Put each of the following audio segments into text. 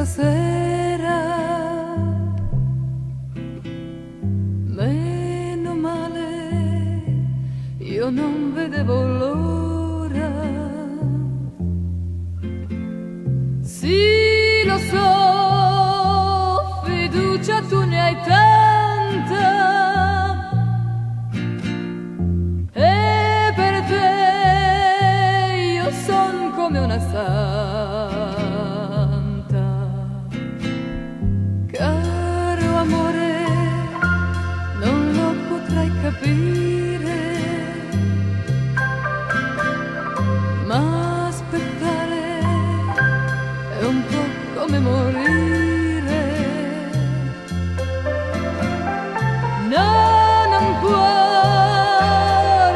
stasera. Meno male, io non vedevo l'ora. Sì, lo so, fiducia tu ne hai tanta, e per te io son come una santa. Caro amore, non lo potrai capire, ma aspettare è un po' come morire. No, non può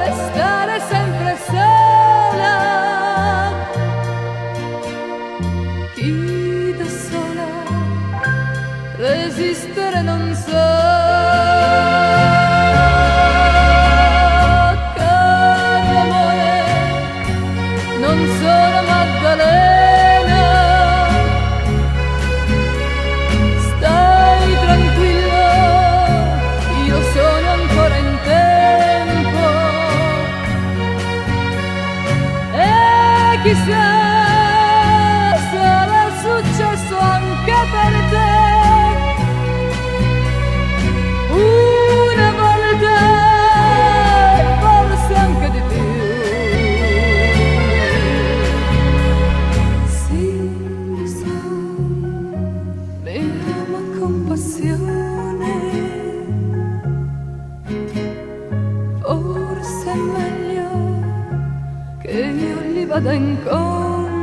restare sempre sola. Chi da sola resistere non sa. Caro amore, non sono Maddalena. Stai tranquillo, io sono ancora in tempo. E chissà, sarà successo anche per te. Una volta, forse anche di più. Sì, lo so, mi ama con passione. Forse è meglio che io gli vada incontro.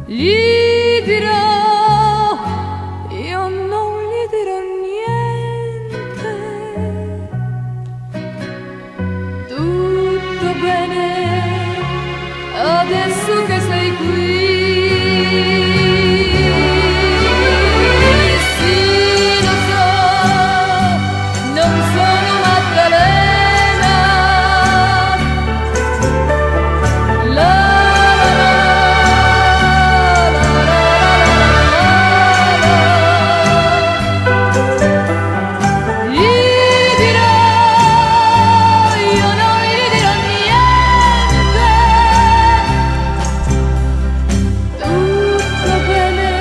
Gli dirò, io non gli dirò niente. Tutto bene, adesso che sei qui. Sì, lo so, non sono Maddalena. La gli dirò, io non gli dirò niente. Tutto bene,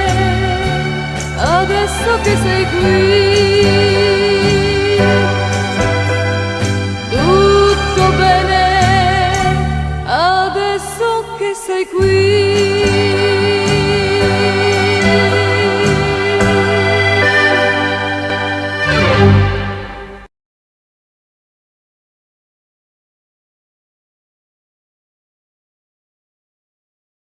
adesso che sei qui.